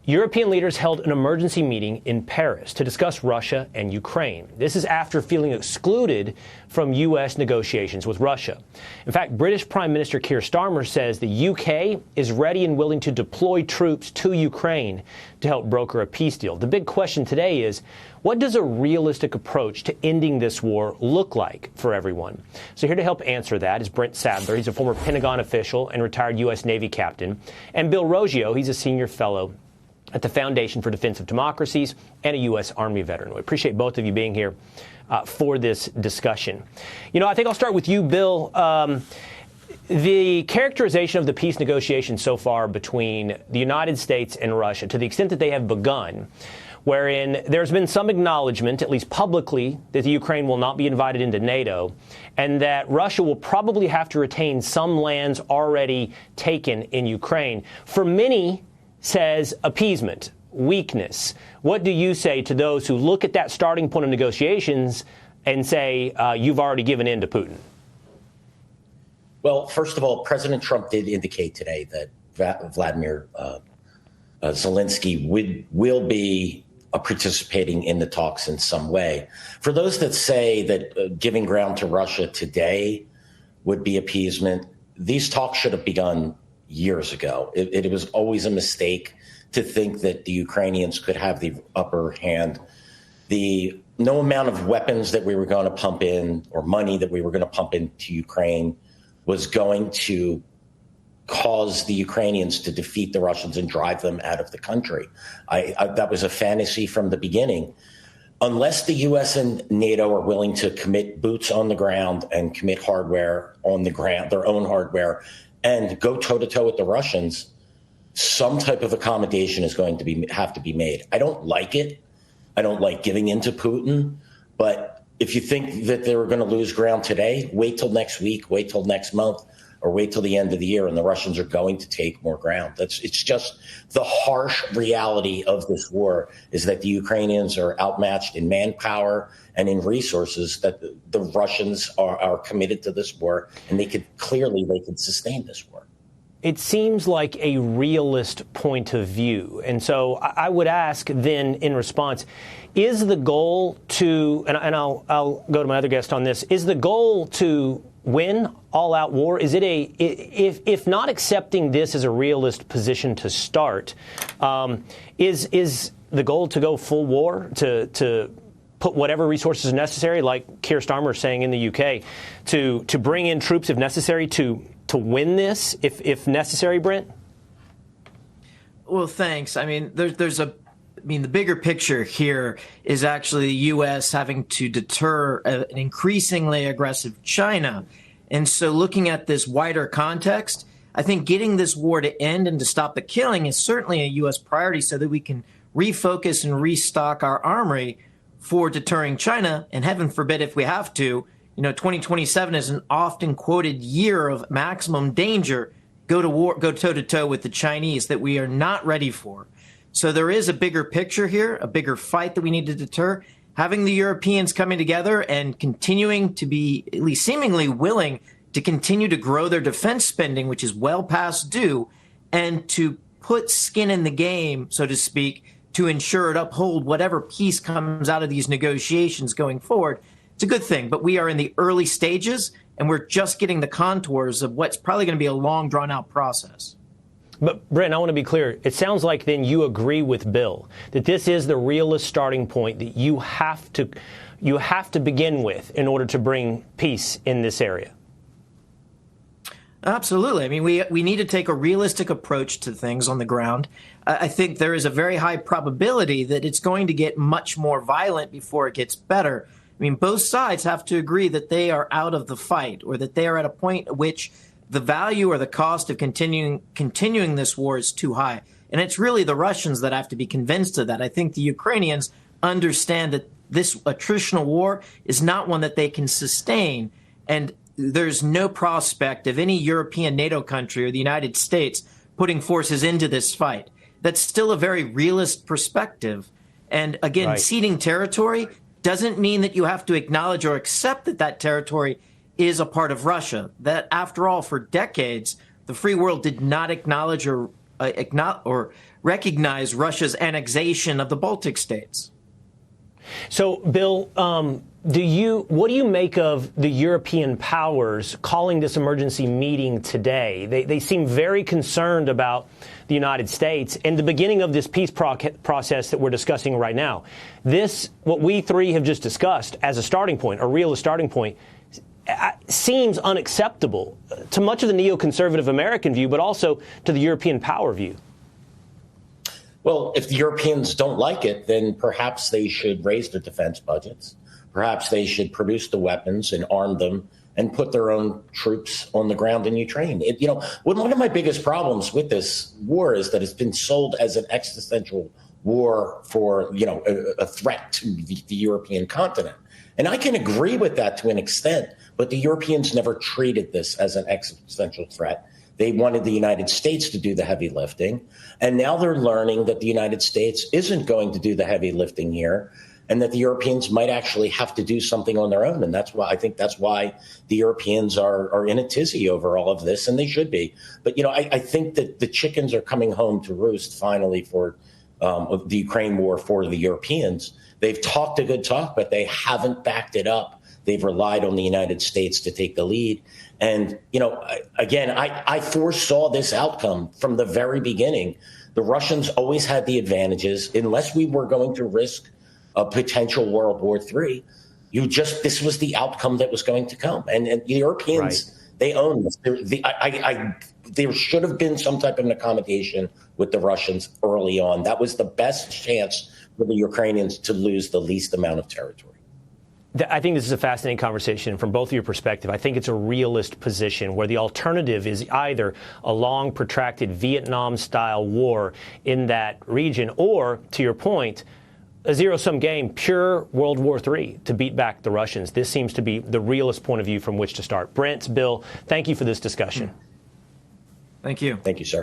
European leaders held an emergency meeting in Paris to discuss Russia and Ukraine. This is after feeling excluded from U.S. negotiations with Russia. In fact, British Prime Minister Keir Starmer says the UK is ready and willing to deploy troops to Ukraine to help broker a peace deal. The big question today is, what does a realistic approach to ending this war look like for everyone? So here to help answer that is Brent Sadler. He's a former Pentagon official and retired U.S. Navy captain. And Bill Roggio, he's a senior fellow at the Foundation for Defense of Democracies and a U.S. Army veteran. We appreciate both of you being here for this discussion. You know, I think I'll start with you, Bill. The characterization of the peace negotiations so far between the United States and Russia, to the extent that they have begun, wherein there's been some acknowledgement, at least publicly, that the Ukraine will not be invited into NATO, and that Russia will probably have to retain some lands already taken in Ukraine. For many, says appeasement, weakness. What do you say to those who look at that starting point of negotiations and say you've already given in to Putin? Well, first of all, President Trump did indicate today that Vladimir Zelensky will be participating in the talks in some way. For those that say that giving ground to Russia today would be appeasement, these talks should have begun years ago. It was always a mistake to think that the Ukrainians could have the upper hand. No amount of weapons that we were going to pump in or money that we were going to pump into Ukraine was going to cause the Ukrainians to defeat the Russians and drive them out of the country. That was a fantasy from the beginning. Unless the U.S. and NATO are willing to commit boots on the ground and commit hardware on the ground, their own hardware, and go toe-to-toe with the Russians, some type of accommodation is going to have to be made. I don't like it. I don't like giving in to Putin. But if you think that they were going to lose ground today, wait till next week, wait till next month, or wait till the end of the year, and the Russians are going to take more ground. It's just the harsh reality of this war is that the Ukrainians are outmatched in manpower and in resources, that the Russians are committed to this war, and they could sustain this war. It seems like a realist point of view. And so I would ask then in response, is the goal to, and I'll go to my other guest on this, is the goal to win all-out war? Is it if not accepting this as a realist position to start, is the goal to go full war, to put whatever resources necessary, like Keir Starmer is saying in the UK, to bring in troops if necessary to win this, if necessary, Brent? Well, thanks. I mean, the bigger picture here is actually the U.S. having to deter an increasingly aggressive China. And so looking at this wider context, I think getting this war to end and to stop the killing is certainly a U.S. priority so that we can refocus and restock our armory for deterring China. And heaven forbid if we have to, 2027 is an often quoted year of maximum danger. Go to war, go toe-to-toe with the Chinese that we are not ready for. So there is a bigger picture here, a bigger fight that we need to deter. Having the Europeans coming together and continuing to be at least seemingly willing to continue to grow their defense spending, which is well past due, and to put skin in the game, so to speak, to ensure it uphold whatever peace comes out of these negotiations going forward. It's a good thing, but we are in the early stages, and we're just getting the contours of what's probably going to be a long, drawn-out process. But, Brent, I want to be clear. It sounds like then you agree with Bill that this is the realist starting point that you have to begin with in order to bring peace in this area. Absolutely. I mean, we need to take a realistic approach to things on the ground. I think there is a very high probability that it's going to get much more violent before it gets better. I mean, both sides have to agree that they are out of the fight, or that they are at a point at which the value or the cost of continuing this war is too high. And it's really the Russians that have to be convinced of that. I think the Ukrainians understand that this attritional war is not one that they can sustain. And there's no prospect of any European NATO country or the United States putting forces into this fight. That's still a very realist perspective. And again, right. Ceding territory doesn't mean that you have to acknowledge or accept that that territory is a part of Russia. That, after all, for decades, the free world did not acknowledge or recognize Russia's annexation of the Baltic states. So, Bill, what do you make of the European powers calling this emergency meeting today? They seem very concerned about the United States and the beginning of this peace process that we're discussing right now. This, what we three have just discussed as a starting point, a realist starting point, seems unacceptable to much of the neoconservative American view, but also to the European power view. Well, if the Europeans don't like it, then perhaps they should raise their defense budgets. Perhaps they should produce the weapons and arm them and put their own troops on the ground in Ukraine. One of my biggest problems with this war is that it's been sold as an existential war for, a threat to the European continent. And I can agree with that to an extent, but the Europeans never treated this as an existential threat. They wanted the United States to do the heavy lifting. And now they're learning that the United States isn't going to do the heavy lifting here, and that the Europeans might actually have to do something on their own. And that's why the Europeans are in a tizzy over all of this, and they should be. But, I think that the chickens are coming home to roost finally for the Ukraine war for the Europeans. They've talked a good talk, but they haven't backed it up. They've relied on the United States to take the lead. And, I foresaw this outcome from the very beginning. The Russians always had the advantages. Unless we were going to risk a potential World War III, this was the outcome that was going to come. And the Europeans, right, they own this. There should have been some type of an accommodation with the Russians early on. That was the best chance for the Ukrainians to lose the least amount of territory. I think this is a fascinating conversation from both of your perspective. I think it's a realist position where the alternative is either a long, protracted Vietnam-style war in that region or, to your point, a zero-sum game, pure World War III to beat back the Russians. This seems to be the realist point of view from which to start. Brent, Bill, thank you for this discussion. Thank you. Thank you, sir.